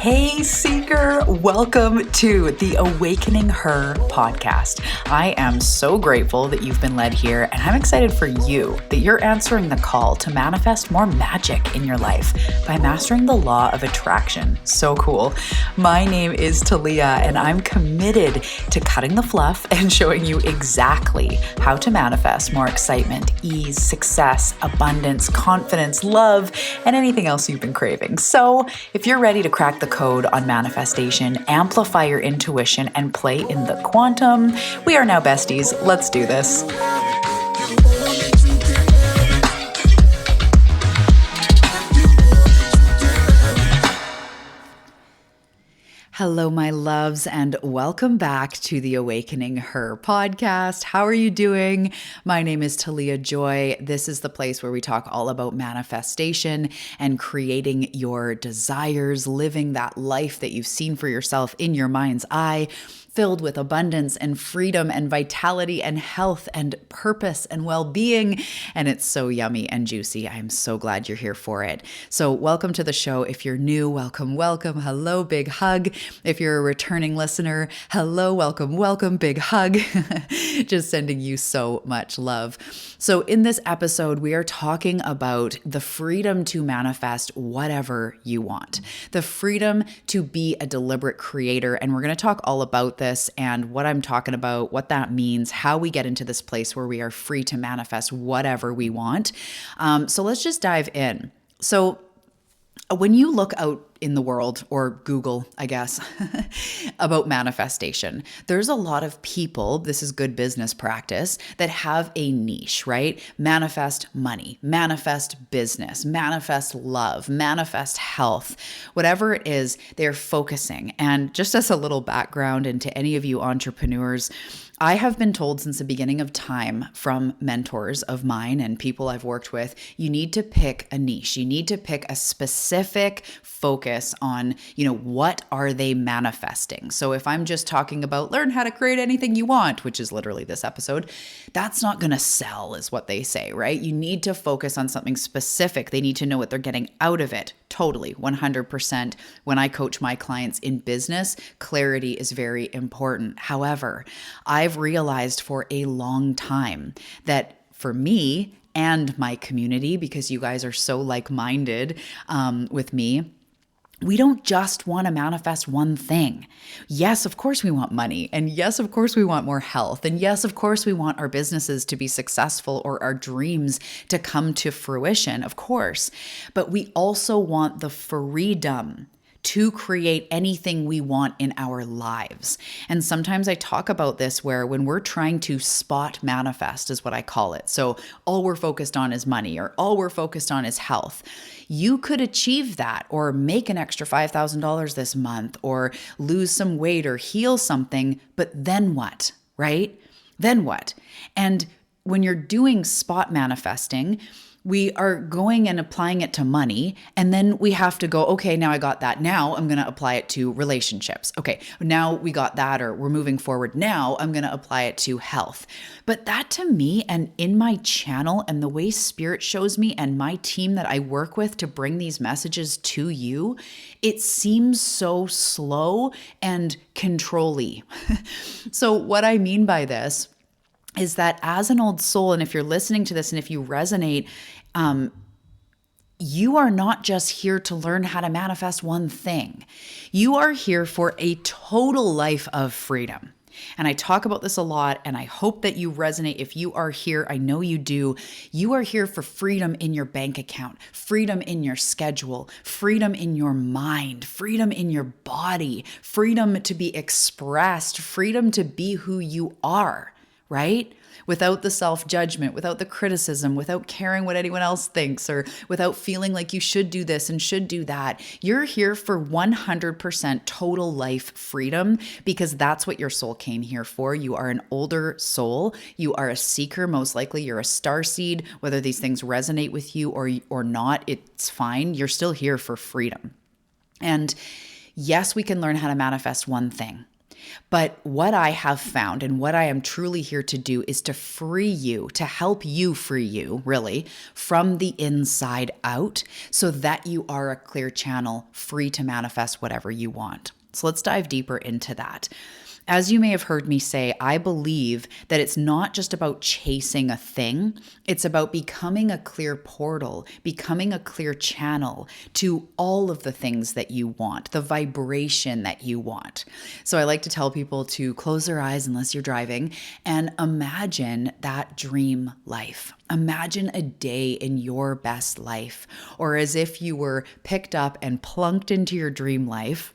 Hey Seeker, welcome to the Awakening Her podcast. I am so grateful that you've been led here, and I'm excited for you that you're answering the call to manifest more magic in your life by mastering the law of attraction. So cool. My name is Talia, and I'm committed to cutting the fluff and showing you exactly how to manifest more excitement, ease, success, abundance, confidence, love, and anything else you've been craving. So if you're ready to crack the code on manifestation, amplify your intuition, and play in the quantum, we are now besties. Let's do this. Hello, my loves, and welcome back to the Awakening Her podcast. How are you doing? My name is Talia Joy. This is the place where we talk all about manifestation and creating your desires, living that life that you've seen for yourself in your mind's eye, filled with abundance and freedom and vitality and health and purpose and well-being. And it's so yummy and juicy. I'm so glad you're here for it. So welcome to the show. If you're new, welcome, welcome. Hello, big hug. If you're a returning listener, hello, welcome, big hug. Just sending you so much love. So in this episode, we are talking about the freedom to manifest whatever you want, the freedom to be a deliberate creator. And we're going to talk all about this and what I'm talking about, what that means, how we get into this place where we are free to manifest whatever we want. So let's just dive in. So when you look out in the world, or Google, I guess, about manifestation, there's a lot of people, this is good business practice, that have a niche, right? Manifest money, manifest business, manifest love, manifest health, whatever it is, they're focusing. And just as a little background into any of you entrepreneurs, I have been told since the beginning of time from mentors of mine and people I've worked with, you need to pick a niche. You need to pick a specific focus on, what are they manifesting? So if I'm just talking about learn how to create anything you want, which is literally this episode, that's not going to sell is what they say, right? You need to focus on something specific. They need to know what they're getting out of it. Totally, 100%. When I coach my clients in business, clarity is very important. However, I've realized for a long time that for me and my community, because you guys are so like-minded with me, we don't just want to manifest one thing. Yes, of course we want money. And yes, of course we want more health. And yes, of course we want our businesses to be successful or our dreams to come to fruition, of course. But we also want the freedom to create anything we want in our lives. And sometimes I talk about this where when we're trying to spot manifest is what I call it. So all we're focused on is money or all we're focused on is health. You could achieve that or make an extra $5,000 this month or lose some weight or heal something, but then what, right? Then what? And when you're doing spot manifesting, we are going and applying it to money, and then we have to go, okay, now I got that. Now I'm going to apply it to relationships. Okay, now we got that, or we're moving forward. Now I'm going to apply it to health. But that to me, and in my channel and the way Spirit shows me and my team that I work with to bring these messages to you, it seems so slow and control-y. So what I mean by this is that as an old soul, and if you're listening to this and if you resonate, you are not just here to learn how to manifest one thing. You are here for a total life of freedom. And I talk about this a lot, and I hope that you resonate. If you are here, I know you do. You are here for freedom in your bank account, freedom in your schedule, freedom in your mind, freedom in your body, freedom to be expressed, freedom to be who you are, right? Without the self-judgment, without the criticism, without caring what anyone else thinks, or without feeling like you should do this and should do that. You're here for 100% total life freedom because that's what your soul came here for. You are an older soul. You are a seeker. Most likely you're a starseed. Whether these things resonate with you or not, it's fine. You're still here for freedom. And yes, we can learn how to manifest one thing. But what I have found and what I am truly here to do is to free you, to help you free you, really, from the inside out so that you are a clear channel free to manifest whatever you want. So let's dive deeper into that. As you may have heard me say, I believe that it's not just about chasing a thing. It's about becoming a clear portal, becoming a clear channel to all of the things that you want, the vibration that you want. So I like to tell people to close their eyes unless you're driving and imagine that dream life. Imagine a day in your best life, or as if you were picked up and plunked into your dream life.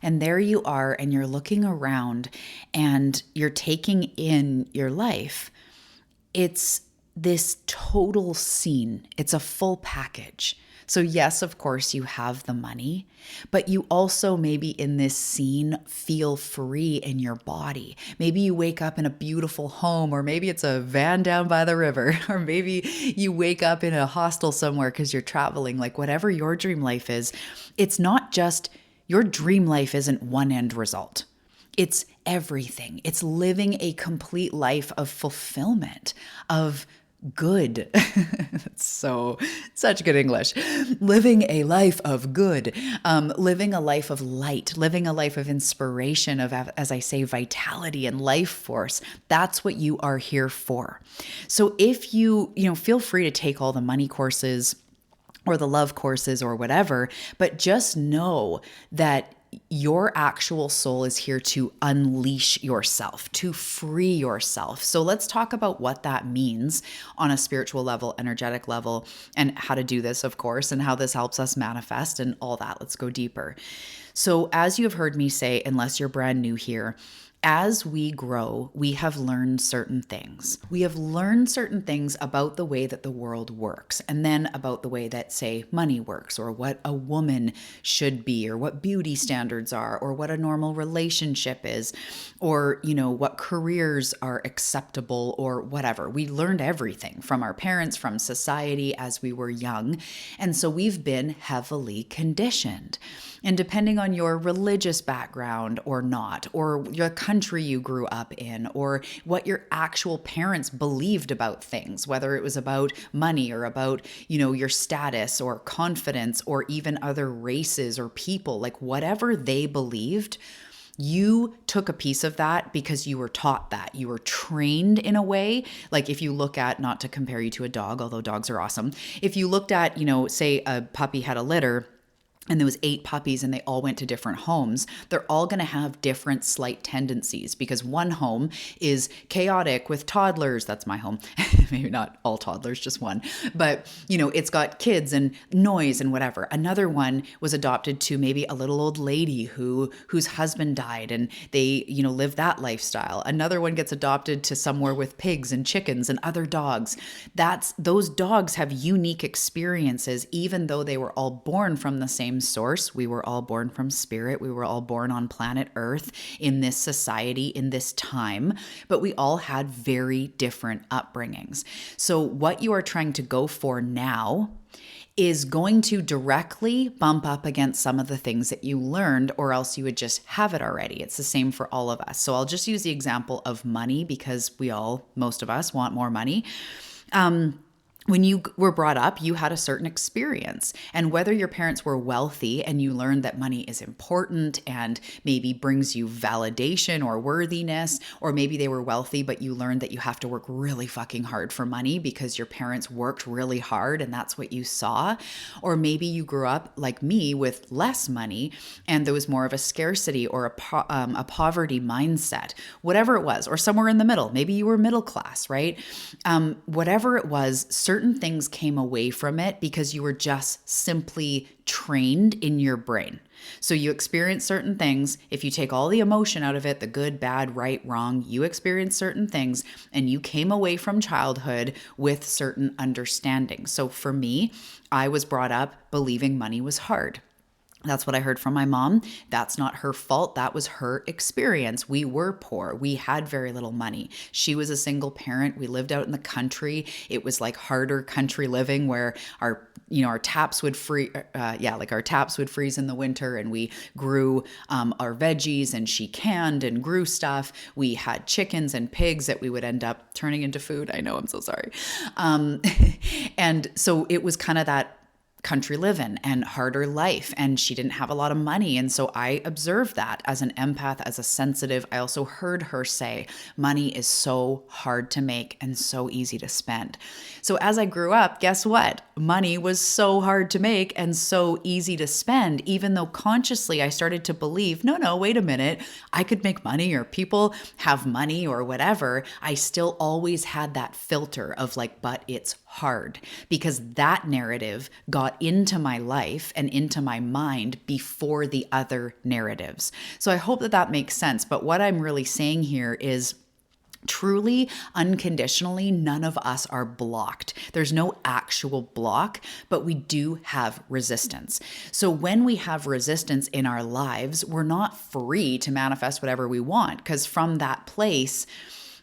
And there you are, and you're looking around and you're taking in your life. It's this total scene. It's a full package. So yes, of course, you have the money, but you also maybe in this scene feel free in your body. Maybe you wake up in a beautiful home, or maybe it's a van down by the river, or maybe you wake up in a hostel somewhere because you're traveling. Like whatever your dream life is, it's not just your dream life isn't one end result. It's everything. It's living a complete life of fulfillment, of good. That's such good English. Living a life of good, living a life of light, living a life of inspiration, of, as I say, vitality and life force. That's what you are here for. So if you feel free to take all the money courses, or the love courses or whatever, but just know that your actual soul is here to unleash yourself, to free yourself. So let's talk about what that means on a spiritual level, energetic level, and how to do this, of course, and how this helps us manifest and all that. Let's go deeper. So as you have heard me say, unless you're brand new here, as we grow, we have learned certain things. We have learned certain things about the way that the world works, and then about the way that, say, money works, or what a woman should be, or what beauty standards are, or what a normal relationship is, or, what careers are acceptable, or whatever. We learned everything from our parents, from society as we were young. And so we've been heavily conditioned. And depending on your religious background or not, or your country you grew up in, or what your actual parents believed about things, whether it was about money or about, your status or confidence or even other races or people, like whatever they believed, you took a piece of that because you were taught that. You were trained in a way. Like if you look at, not to compare you to a dog, although dogs are awesome. If you looked at, say a puppy had a litter, and there was 8 puppies and they all went to different homes, they're all going to have different slight tendencies because one home is chaotic with toddlers. That's my home. Maybe not all toddlers, just one. But, it's got kids and noise and whatever. Another one was adopted to maybe a little old lady whose husband died and they, live that lifestyle. Another one gets adopted to somewhere with pigs and chickens and other dogs. Those dogs have unique experiences, even though they were all born from the same source. We were all born from spirit. We were all born on planet Earth in this society, in this time, but we all had very different upbringings. So what you are trying to go for now is going to directly bump up against some of the things that you learned, or else you would just have it already. It's the same for all of us. So I'll just use the example of money because most of us want more money. When you were brought up, you had a certain experience. And whether your parents were wealthy and you learned that money is important and maybe brings you validation or worthiness, or maybe they were wealthy, but you learned that you have to work really fucking hard for money because your parents worked really hard and that's what you saw. Or maybe you grew up like me with less money and there was more of a scarcity or a poverty mindset, whatever it was, or somewhere in the middle. Maybe you were middle class, right? Whatever it was, certain things came away from it because you were just simply trained in your brain. So you experience certain things. If you take all the emotion out of it, the good, bad, right, wrong, you experience certain things and you came away from childhood with certain understanding. So for me, I was brought up believing money was hard. That's what I heard from my mom. That's not her fault. That was her experience. We were poor. We had very little money. She was a single parent. We lived out in the country. It was like harder country living where our taps would our taps would freeze in the winter, and we grew our veggies, and she canned and grew stuff. We had chickens and pigs that we would end up turning into food. I know, I'm so sorry. And so it was kind of that country living and harder life, and she didn't have a lot of money. And so I observed that as an empath, as a sensitive. I also heard her say money is so hard to make and so easy to spend. So as I grew up, guess what? Money was so hard to make and so easy to spend, even though consciously I started to believe, no, wait a minute, I could make money, or people have money or whatever. I still always had that filter of like, but it's hard, because that narrative got into my life and into my mind before the other narratives. So I hope that that makes sense. But what I'm really saying here is, truly, unconditionally, none of us are blocked. There's no actual block, but we do have resistance. So when we have resistance in our lives, we're not free to manifest whatever we want, because from that place,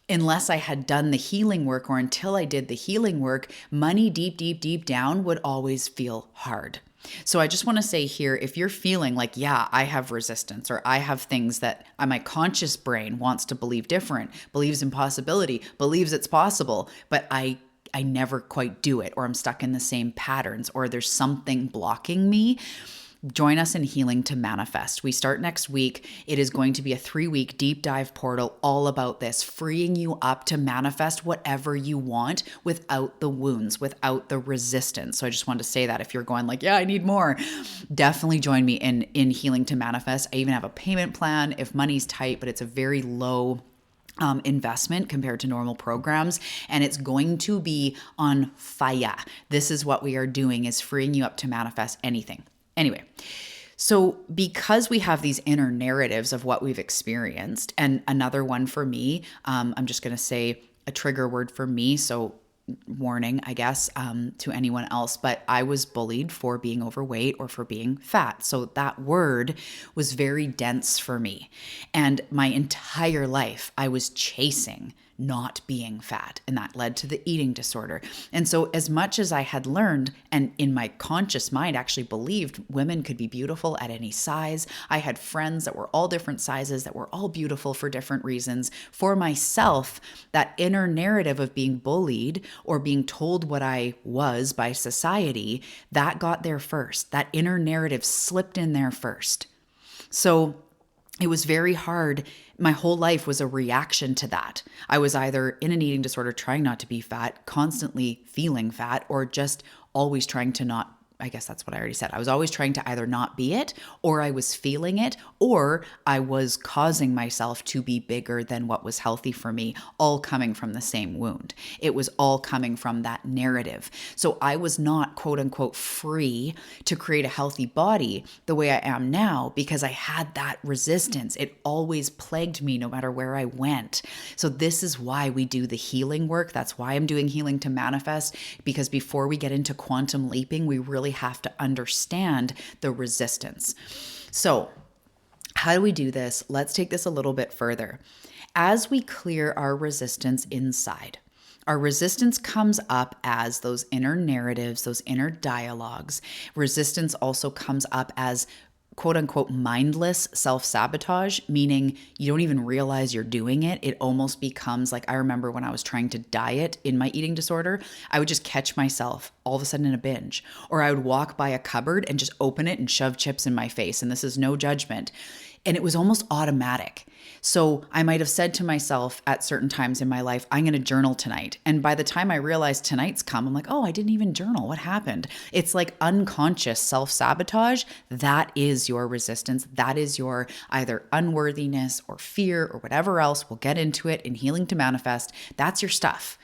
unless I had done the healing work, or until I did the healing work, money deep, deep, deep down would always feel hard. So I just want to say here, if you're feeling like, yeah, I have resistance, or I have things that my conscious brain wants to believe different, believes in possibility, believes it's possible, but I never quite do it, or I'm stuck in the same patterns, or there's something blocking me, join us in Healing to Manifest. We start next week. It is going to be a 3-week deep dive portal all about this, freeing you up to manifest whatever you want without the wounds, without the resistance. So I just wanted to say that if you're going like, yeah, I need more, definitely join me in Healing to Manifest. I even have a payment plan if money's tight, but it's a very low investment compared to normal programs, and it's going to be on fire. This is what we are doing, is freeing you up to manifest anything. Anyway, so because we have these inner narratives of what we've experienced, and another one for me, I'm just going to say a trigger word for me. So warning, I guess, to anyone else, but I was bullied for being overweight or for being fat. So that word was very dense for me. And my entire life, I was chasing not being fat, and that led to the eating disorder. And so as much as I had learned, and in my conscious mind actually believed women could be beautiful at any size, I had friends that were all different sizes, that were all beautiful for different reasons. For myself, that inner narrative of being bullied or being told what I was by society, that got there first. That inner narrative slipped in there first. So it was very hard. My whole life was a reaction to that. I was either in an eating disorder, trying not to be fat, constantly feeling fat, or just always trying to not, I guess that's what I already said. I was always trying to either not be it, or I was feeling it, or I was causing myself to be bigger than what was healthy for me, all coming from the same wound. It was all coming from that narrative. So I was not, quote unquote, free to create a healthy body the way I am now, because I had that resistance. It always plagued me no matter where I went. So this is why we do the healing work. That's why I'm doing Healing to Manifest, because before we get into quantum leaping, we really have to understand the resistance. So how do we do this? Let's take this a little bit further. As we clear our resistance inside, our resistance comes up as those inner narratives, those inner dialogues. Resistance also comes up as quote unquote mindless self-sabotage, meaning you don't even realize you're doing it. It almost becomes like, I remember when I was trying to diet in my eating disorder, I would just catch myself all of a sudden in a binge, or I would walk by a cupboard and just open it and shove chips in my face. And this is no judgment. And it was almost automatic. So I might have said to myself at certain times in my life, I'm going to journal tonight. And by the time I realized tonight's come, I'm like, oh, I didn't even journal. What happened? It's like unconscious self-sabotage. That is your resistance. That is your either unworthiness or fear or whatever else. We'll get into it in Healing to Manifest. That's your stuff.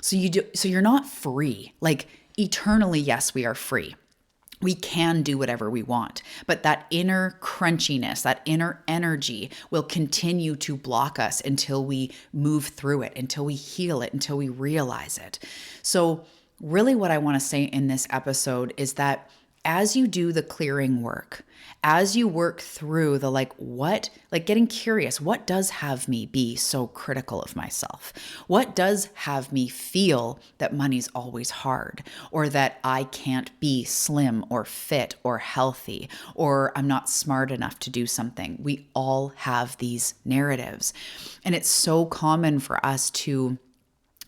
So you're not free. Like eternally, yes, we are free. We can do whatever we want, but that inner crunchiness, that inner energy will continue to block us until we move through it, until we heal it, until we realize it. So really what I want to say in this episode is that as you do the clearing work, as you work through the getting curious, what does have me be so critical of myself? What does have me feel that money's always hard, or that I can't be slim or fit or healthy, or I'm not smart enough to do something? We all have these narratives. And it's so common for us to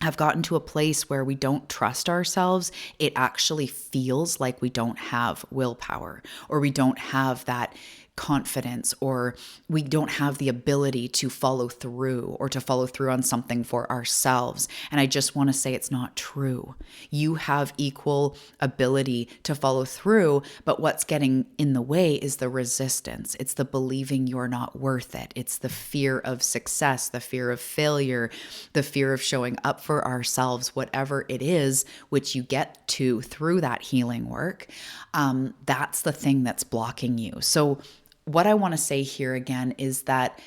have gotten to a place where we don't trust ourselves. It actually feels like we don't have willpower, or we don't have that confidence, or we don't have the ability to follow through, or to follow through on something for ourselves. And I just want to say it's not true. You have equal ability to follow through, but what's getting in the way is the resistance. It's the believing you're not worth it. It's the fear of success, the fear of failure, the fear of showing up for ourselves, whatever it is, which you get to through that healing work. That's the thing that's blocking you. So what I want to say here again is that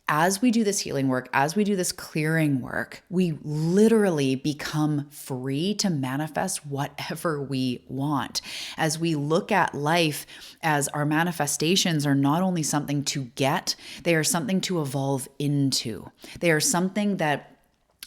as we do this healing work, as we do this clearing work, we literally become free to manifest whatever we want. As we look at life as our manifestations are not only something to get, they are something to evolve into. They are something that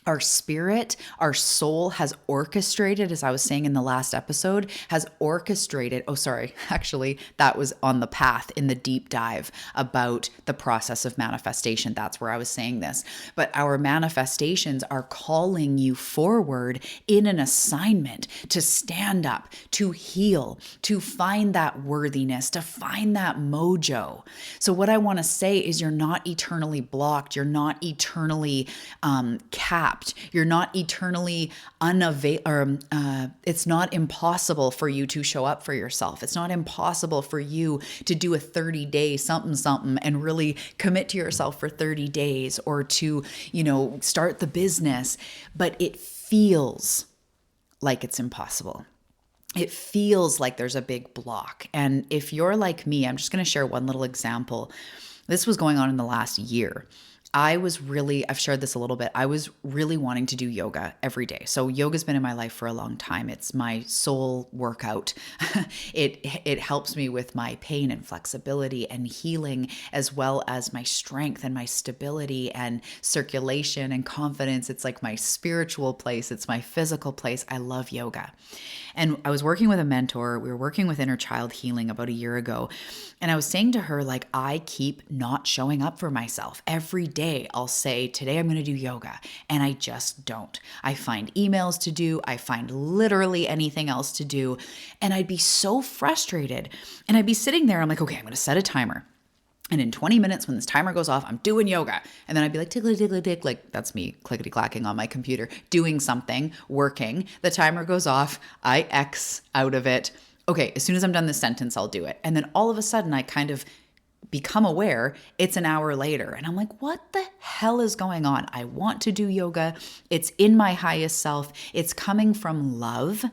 our spirit, our soul has orchestrated, as I was saying in the last episode, has orchestrated. Oh, sorry. Actually, that was on the path in the deep dive about the process of manifestation. That's where I was saying this. But our manifestations are calling you forward in an assignment to stand up, to heal, to find that worthiness, to find that mojo. So what I want to say is you're not eternally blocked. You're not eternally capped. You're not eternally it's not impossible for you to show up for yourself. It's not impossible for you to do a 30-day something and really commit to yourself for 30 days, or to, start the business, but it feels like it's impossible. It feels like there's a big block. And if you're like me, I'm just going to share one little example. This was going on in the last year. I've shared this a little bit. I was really wanting to do yoga every day. So yoga's been in my life for a long time. It's my soul workout. It helps me with my pain and flexibility and healing, as well as my strength and my stability and circulation and confidence. It's like my spiritual place. It's my physical place. I love yoga. And I was working with a mentor. We were working with inner child healing about a year ago. And I was saying to her, I keep not showing up for myself. Every day I'll say, today I'm going to do yoga. And I just don't. I find emails to do. I find literally anything else to do. And I'd be so frustrated. And I'd be sitting there. I'm like, okay, I'm going to set a timer. And in 20 minutes, when this timer goes off, I'm doing yoga. And then I'd be like, tickly, tickly, tick. That's me clickety clacking on my computer, doing something, working. The timer goes off. I X out of it. Okay, as soon as I'm done this sentence, I'll do it. And then all of a sudden, I kind of become aware it's an hour later. And I'm like, what the hell is going on? I want to do yoga. It's in my highest self. It's coming from love.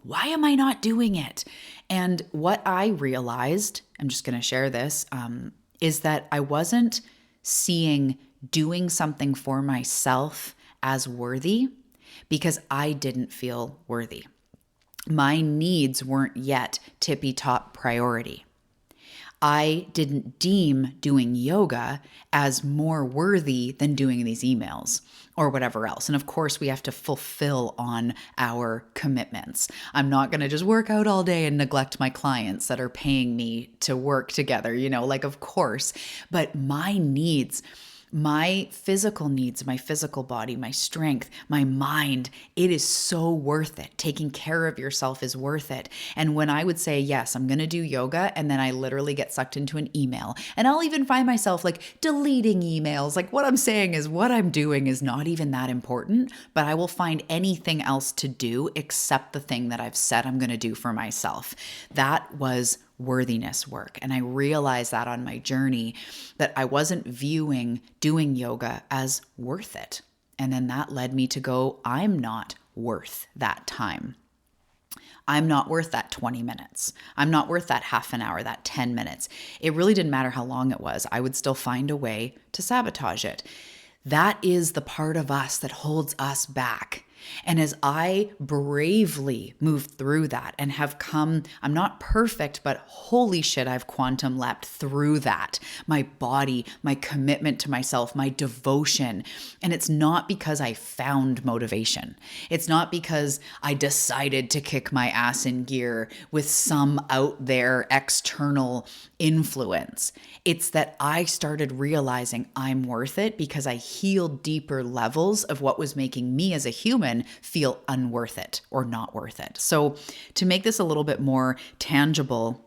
Why am I not doing it? And what I realized, I'm just going to share this, is that I wasn't seeing doing something for myself as worthy because I didn't feel worthy. My needs weren't yet tippy top priority. I didn't deem doing yoga as more worthy than doing these emails or whatever else. And of course, we have to fulfill on our commitments. I'm not going to just work out all day and neglect my clients that are paying me to work together, of course. But my needs, my physical needs, my physical body, my strength, my mind, it is so worth it. Taking care of yourself is worth it. And when I would say, yes, I'm going to do yoga, and then I literally get sucked into an email, and I'll even find myself deleting emails. What I'm saying is what I'm doing is not even that important, but I will find anything else to do except the thing that I've said I'm going to do for myself. That was worthiness work. And I realized that on my journey that I wasn't viewing doing yoga as worth it. And then that led me to go, I'm not worth that time. I'm not worth that 20 minutes. I'm not worth that half an hour, that 10 minutes. It really didn't matter how long it was. I would still find a way to sabotage it. That is the part of us that holds us back. And as I bravely move through that and have come, I'm not perfect, but holy shit, I've quantum leapt through that. My body, my commitment to myself, my devotion. And it's not because I found motivation. It's not because I decided to kick my ass in gear with some out there external influence. It's that I started realizing I'm worth it because I healed deeper levels of what was making me as a human feel unworth it or not worth it. So to make this a little bit more tangible,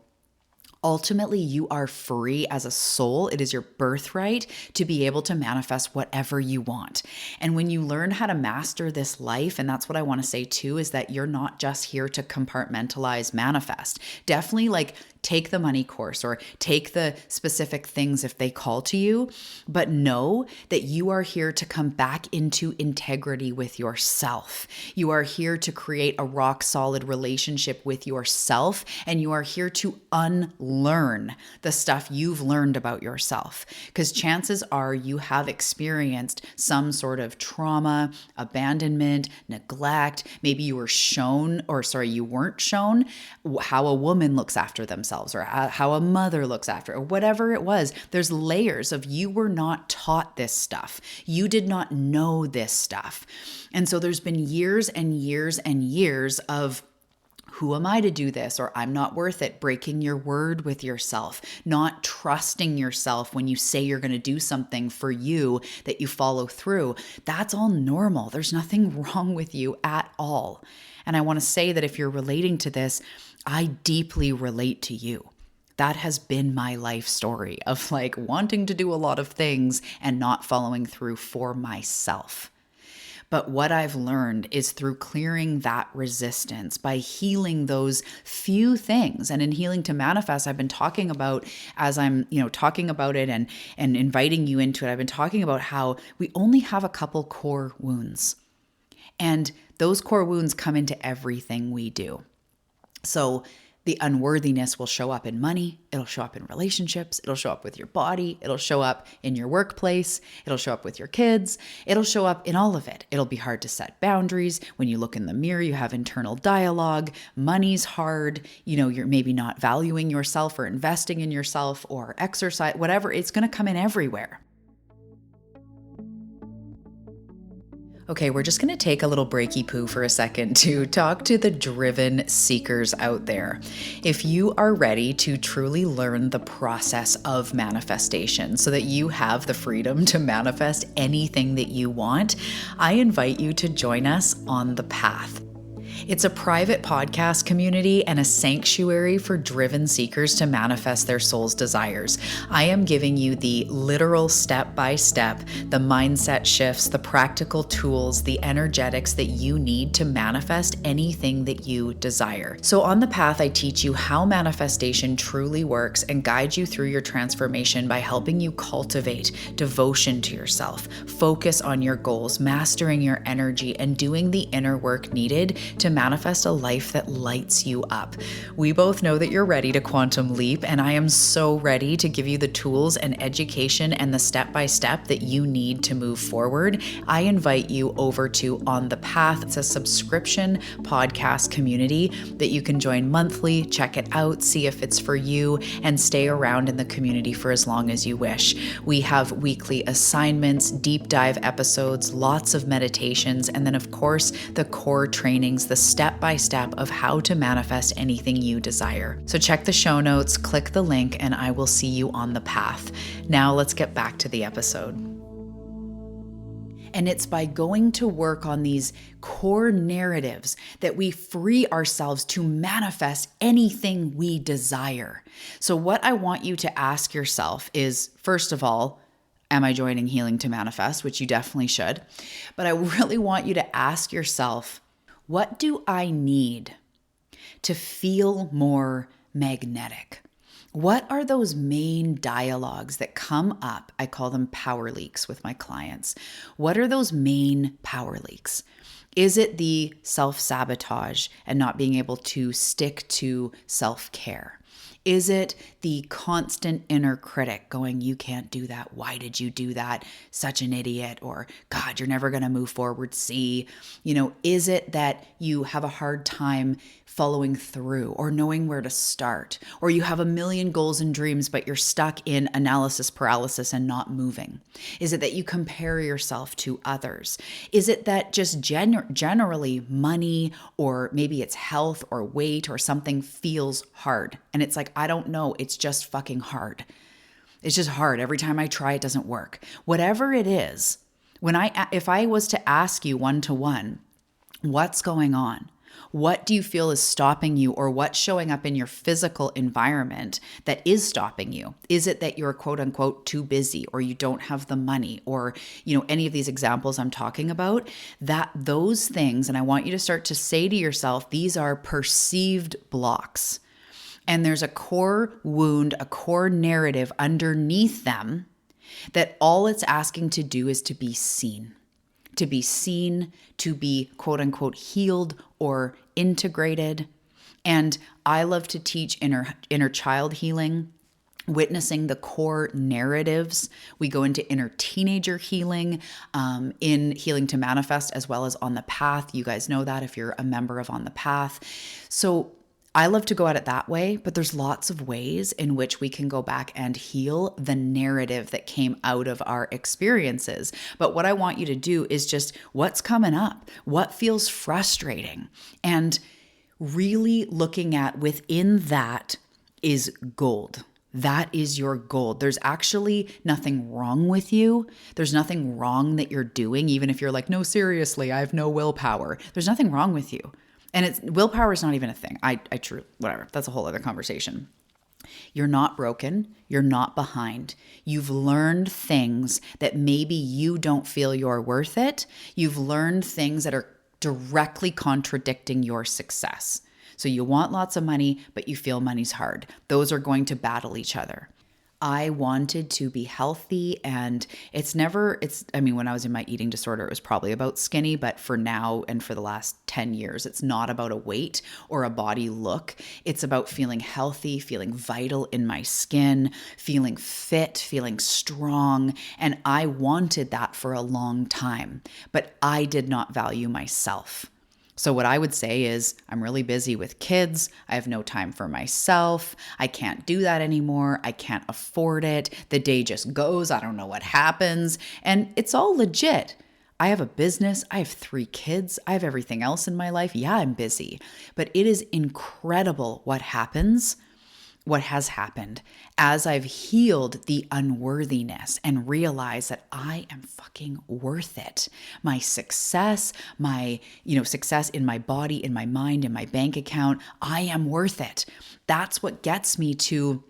ultimately, you are free as a soul. It is your birthright to be able to manifest whatever you want. And when you learn how to master this life, and that's what I want to say too, is that you're not just here to compartmentalize manifest. Definitely take the money course or take the specific things if they call to you, but know that you are here to come back into integrity with yourself. You are here to create a rock solid relationship with yourself, and you are here to unlearn the stuff you've learned about yourself. Because chances are you have experienced some sort of trauma, abandonment, neglect. Maybe you weren't shown how a woman looks after themselves, or how a mother looks after, or whatever it was. There's layers of you were not taught this stuff. You did not know this stuff. And so there's been years and years and years of, who am I to do this? Or I'm not worth it. Breaking your word with yourself, not trusting yourself when you say you're going to do something for you that you follow through. That's all normal. There's nothing wrong with you at all. And I want to say that if you're relating to this, I deeply relate to you. That has been my life story of wanting to do a lot of things and not following through for myself. But what I've learned is through clearing that resistance, by healing those few things. And in Healing to Manifest, I've been talking about, as I'm, talking about it and inviting you into it, I've been talking about how we only have a couple core wounds. And those core wounds come into everything we do. So the unworthiness will show up in money. It'll show up in relationships. It'll show up with your body. It'll show up in your workplace. It'll show up with your kids. It'll show up in all of it. It'll be hard to set boundaries. When you look in the mirror, you have internal dialogue. Money's hard. You're maybe not valuing yourself or investing in yourself or exercise, whatever. It's going to come in everywhere. Okay, we're just going to take a little breaky poo for a second to talk to the driven seekers out there. If you are ready to truly learn the process of manifestation so that you have the freedom to manifest anything that you want, I invite you to join us on the path. It's a private podcast community and a sanctuary for driven seekers to manifest their soul's desires. I am giving you the literal step-by-step, the mindset shifts, the practical tools, the energetics that you need to manifest anything that you desire. So on the path, I teach you how manifestation truly works and guide you through your transformation by helping you cultivate devotion to yourself, focus on your goals, mastering your energy, and doing the inner work needed to manifest a life that lights you up. We both know that you're ready to quantum leap, and I am so ready to give you the tools and education and the step-by-step that you need to move forward. I invite you over to On the Path. It's a subscription podcast community that you can join monthly, check it out, see if it's for you, and stay around in the community for as long as you wish. We have weekly assignments, deep dive episodes, lots of meditations, and then of course the core trainings, the step-by-step of how to manifest anything you desire. So check the show notes, click the link, and I will see you on the path. Now let's get back to the episode. And it's by going to work on these core narratives that we free ourselves to manifest anything we desire. So what I want you to ask yourself is, first of all, am I joining Healing to Manifest? Which you definitely should. But I really want you to ask yourself, what do I need to feel more magnetic? What are those main dialogues that come up? I call them power leaks with my clients. What are those main power leaks? Is it the self-sabotage and not being able to stick to self-care? Is it the constant inner critic going, you can't do that. Why did you do that? Such an idiot. Or God, you're never going to move forward. See, is it that you have a hard time following through or knowing where to start? Or you have a million goals and dreams, but you're stuck in analysis paralysis and not moving? Is it that you compare yourself to others? Is it that just generally money, or maybe it's health or weight or something feels hard? And it's like, I don't know, it's just fucking hard. It's just hard. Every time I try, it doesn't work. Whatever it is, if I was to ask you one-to-one, what's going on? What do you feel is stopping you, or what's showing up in your physical environment that is stopping you? Is it that you're quote unquote too busy, or you don't have the money, or, any of these examples I'm talking about, that those things, and I want you to start to say to yourself, these are perceived blocks. And there's a core wound, a core narrative underneath them that all it's asking to do is to be seen. To be seen, to be quote unquote healed or integrated. And I love to teach inner child healing, witnessing the core narratives. We go into inner teenager healing, in Healing to Manifest, as well as On the Path. You guys know that if you're a member of On the Path. So I love to go at it that way, but there's lots of ways in which we can go back and heal the narrative that came out of our experiences. But what I want you to do is just, what's coming up? What feels frustrating? And really looking at within that is gold. That is your gold. There's actually nothing wrong with you. There's nothing wrong that you're doing, even if you're like, no, seriously, I have no willpower. There's nothing wrong with you. And willpower is not even a thing. Whatever. That's a whole other conversation. You're not broken. You're not behind. You've learned things that maybe you don't feel you're worth it. You've learned things that are directly contradicting your success. So you want lots of money, but you feel money's hard. Those are going to battle each other. I wanted to be healthy, and when I was in my eating disorder, it was probably about skinny, but for now and for the last 10 years, it's not about a weight or a body look. It's about feeling healthy, feeling vital in my skin, feeling fit, feeling strong. And I wanted that for a long time, but I did not value myself. So what I would say is, I'm really busy with kids. I have no time for myself. I can't do that anymore. I can't afford it. The day just goes. I don't know what happens. And it's all legit. I have a business. I have 3 kids. I have everything else in my life. Yeah, I'm busy. But it is incredible what has happened as I've healed the unworthiness and realized that I am fucking worth it. My success, success in my body, in my mind, in my bank account, I am worth it. That's what gets me to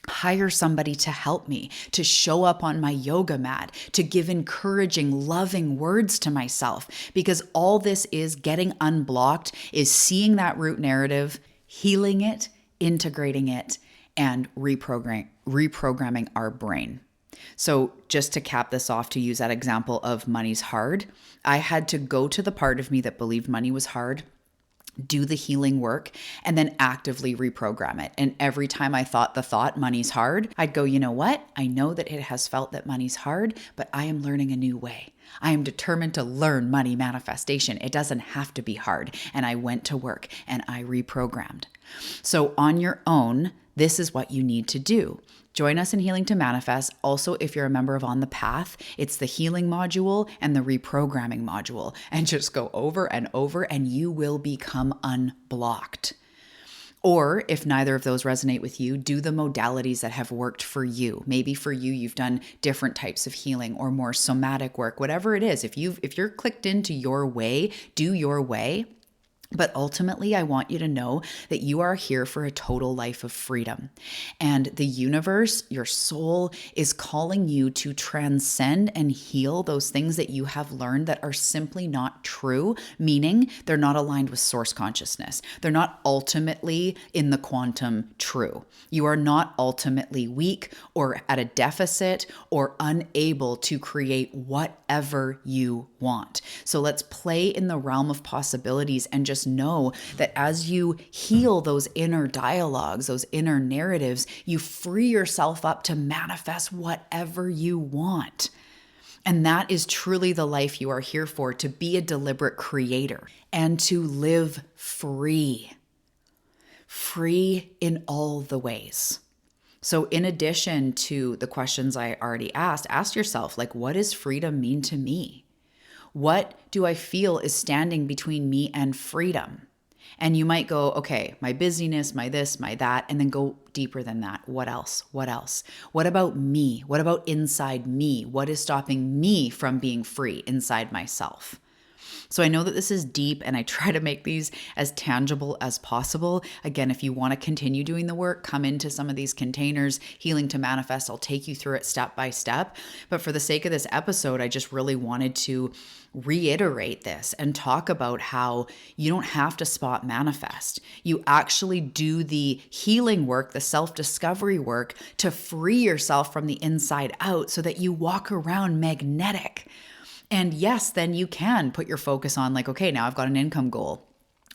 hire somebody to help me, to show up on my yoga mat, to give encouraging, loving words to myself, because all this is getting unblocked, is seeing that root narrative, healing it, integrating it, and reprogramming our brain. So just to cap this off, to use that example of money's hard, I had to go to the part of me that believed money was hard, do the healing work, and then actively reprogram it. And every time I thought the thought, money's hard, I'd go, you know what? I know that it has felt that money's hard, but I am learning a new way. I am determined to learn money manifestation. It doesn't have to be hard. And I went to work and I reprogrammed. So on your own, this is what you need to do. Join us in Healing to Manifest. Also, if you're a member of On the Path, it's the healing module and the reprogramming module. And just go over and over and you will become unblocked. Or if neither of those resonate with you, do the modalities that have worked for you. Maybe for you, you've done different types of healing or more somatic work, whatever it is. If you're clicked into your way, do your way. But ultimately, I want you to know that you are here for a total life of freedom. And the universe, your soul, is calling you to transcend and heal those things that you have learned that are simply not true, meaning they're not aligned with source consciousness. They're not ultimately in the quantum true. You are not ultimately weak or at a deficit or unable to create whatever you want. So let's play in the realm of possibilities and just just know that as you heal those inner dialogues, those inner narratives, you free yourself up to manifest whatever you want. And that is truly the life you are here for, to be a deliberate creator and to live free. Free in all the ways. So in addition to the questions I already asked, ask yourself, like, what does freedom mean to me? What do I feel is standing between me and freedom? And you might go, okay, my busyness, my this, my that, and then go deeper than that. What else? What else? What about me? What about inside me? What is stopping me from being free inside myself? So I know that this is deep, and I try to make these as tangible as possible. Again, if you want to continue doing the work, come into some of these containers, Healing to Manifest. I'll take you through it step by step. But for the sake of this episode, I just really wanted to reiterate this and talk about how you don't have to spot manifest. You actually do the healing work, the self-discovery work, to free yourself from the inside out so that you walk around magnetic. And yes, then you can put your focus on, like, okay, now I've got an income goal,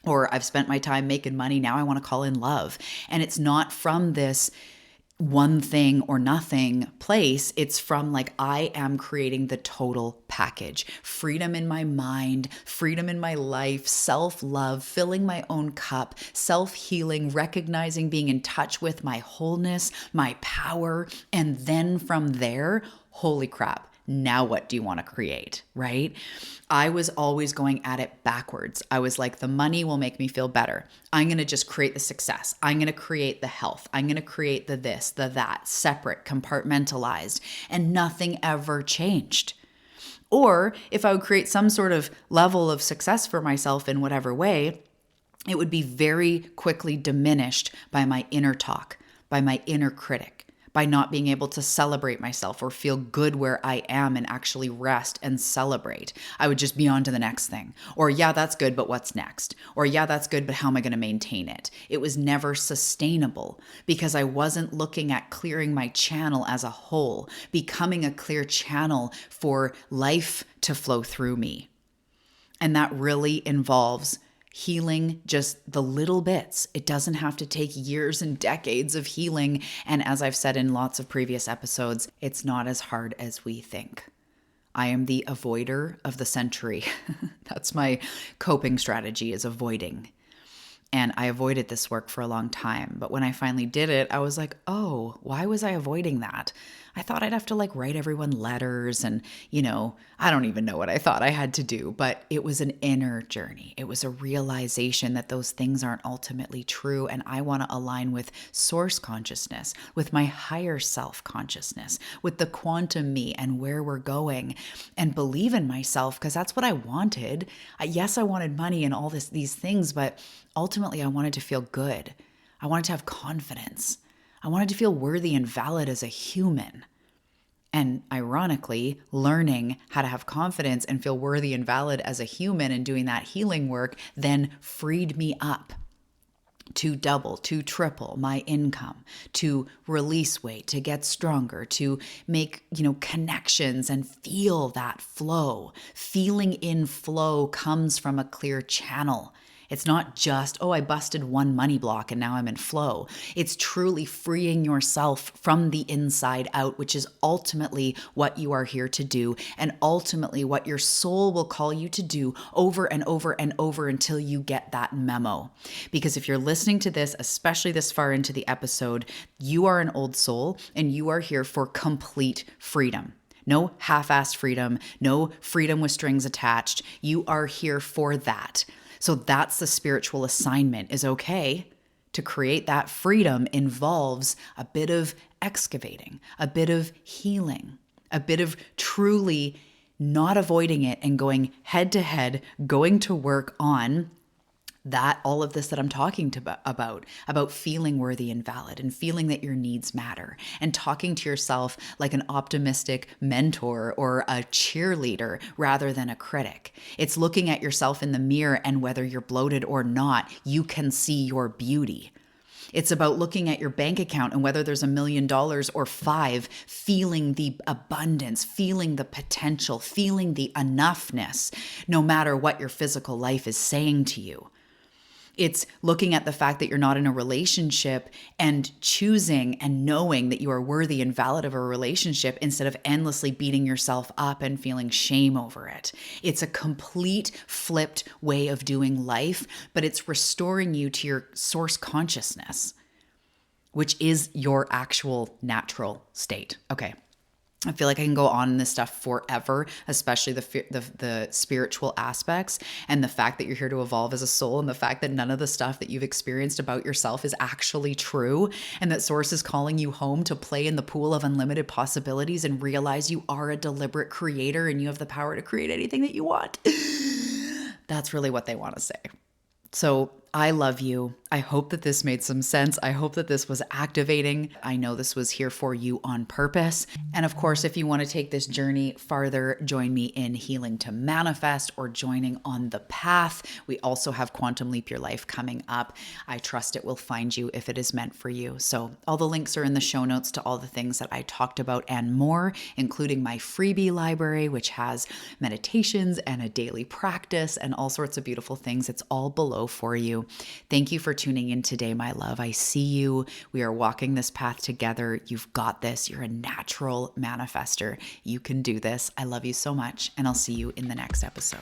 or I've spent my time making money. Now I want to call in love. And it's not from this one thing or nothing place. It's from, like, I am creating the total package. Freedom in my mind, freedom in my life, self-love, filling my own cup, self-healing, recognizing, being in touch with my wholeness, my power. And then from there, holy crap. Now what do you want to create, right? I was always going at it backwards. I was like, the money will make me feel better. I'm going to just create the success. I'm going to create the health. I'm going to create the this, the that, separate, compartmentalized, and nothing ever changed. Or if I would create some sort of level of success for myself in whatever way, it would be very quickly diminished by my inner talk, by my inner critic, by not being able to celebrate myself or feel good where I am and actually rest and celebrate. I would just be on to the next thing. Or, yeah, that's good, but what's next? Or, yeah, that's good, but how am I going to maintain it? It was never sustainable because I wasn't looking at clearing my channel as a whole, becoming a clear channel for life to flow through me. And that really involves healing just the little bits. It doesn't have to take years and decades of healing. And as I've said in lots of previous episodes, it's not as hard as we think. I am the avoider of the century. That's my coping strategy, is avoiding. And I avoided this work for a long time. But when I finally did it, I was like, oh, why was I avoiding that? I thought I'd have to, like, write everyone letters and, I don't even know what I thought I had to do, but it was an inner journey. It was a realization that those things aren't ultimately true. And I want to align with source consciousness, with my higher self consciousness, with the quantum me and where we're going, and believe in myself, because that's what I wanted. Yes, I wanted money and all these things, but ultimately I wanted to feel good. I wanted to have confidence. I wanted to feel worthy and valid as a human. And ironically, learning how to have confidence and feel worthy and valid as a human and doing that healing work then freed me up to double, to triple my income, to release weight, to get stronger, to make, connections and feel that flow. Feeling in flow comes from a clear channel. It's not just, I busted one money block and now I'm in flow. It's truly freeing yourself from the inside out, which is ultimately what you are here to do, and ultimately what your soul will call you to do over and over and over until you get that memo. Because if you're listening to this, especially this far into the episode, you are an old soul and you are here for complete freedom. No half-assed freedom, no freedom with strings attached. You are here for that. So that's the spiritual assignment, is okay, to create that freedom involves a bit of excavating, a bit of healing, a bit of truly not avoiding it and going head to head, going to work on that, all of this that I'm talking about feeling worthy and valid and feeling that your needs matter, and talking to yourself like an optimistic mentor or a cheerleader rather than a critic. It's looking at yourself in the mirror, and whether you're bloated or not, you can see your beauty. It's about looking at your bank account and whether there's $1 million or 5, feeling the abundance, feeling the potential, feeling the enoughness, no matter what your physical life is saying to you. It's looking at the fact that you're not in a relationship and choosing and knowing that you are worthy and valid of a relationship instead of endlessly beating yourself up and feeling shame over it. It's a complete flipped way of doing life, but it's restoring you to your source consciousness, which is your actual natural state. Okay. I feel like I can go on in this stuff forever, especially the spiritual aspects and the fact that you're here to evolve as a soul, and the fact that none of the stuff that you've experienced about yourself is actually true, and that Source is calling you home to play in the pool of unlimited possibilities and realize you are a deliberate creator and you have the power to create anything that you want. That's really what they want to say. So I love you. I hope that this made some sense. I hope that this was activating. I know this was here for you on purpose. And of course, if you want to take this journey farther, join me in Healing to Manifest or joining on the path. We also have Quantum Leap Your Life coming up. I trust it will find you if it is meant for you. So all the links are in the show notes to all the things that I talked about and more, including my Freebie Library, which has meditations and a daily practice and all sorts of beautiful things. It's all below for you. Thank you for tuning in today, my love. I see you. We are walking this path together. You've got this. You're a natural manifester. You can do this. I love you so much, and I'll see you in the next episode.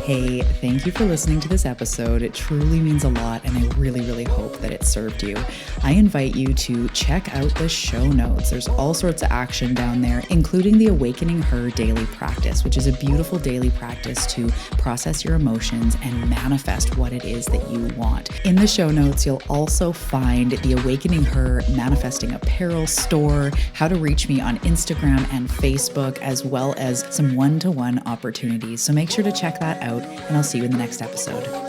Hey, thank you for listening to this episode. It truly means a lot, and I really, really hope that it served you. I invite you to check out the show notes. There's all sorts of action down there, including the Awakening Her daily practice, which is a beautiful daily practice to process your emotions and manifest what it is that you want. In the show notes, you'll also find the Awakening Her Manifesting Apparel store, how to reach me on Instagram and Facebook, as well as some one-to-one opportunities. So make sure to check that out, and I'll see you in the next episode.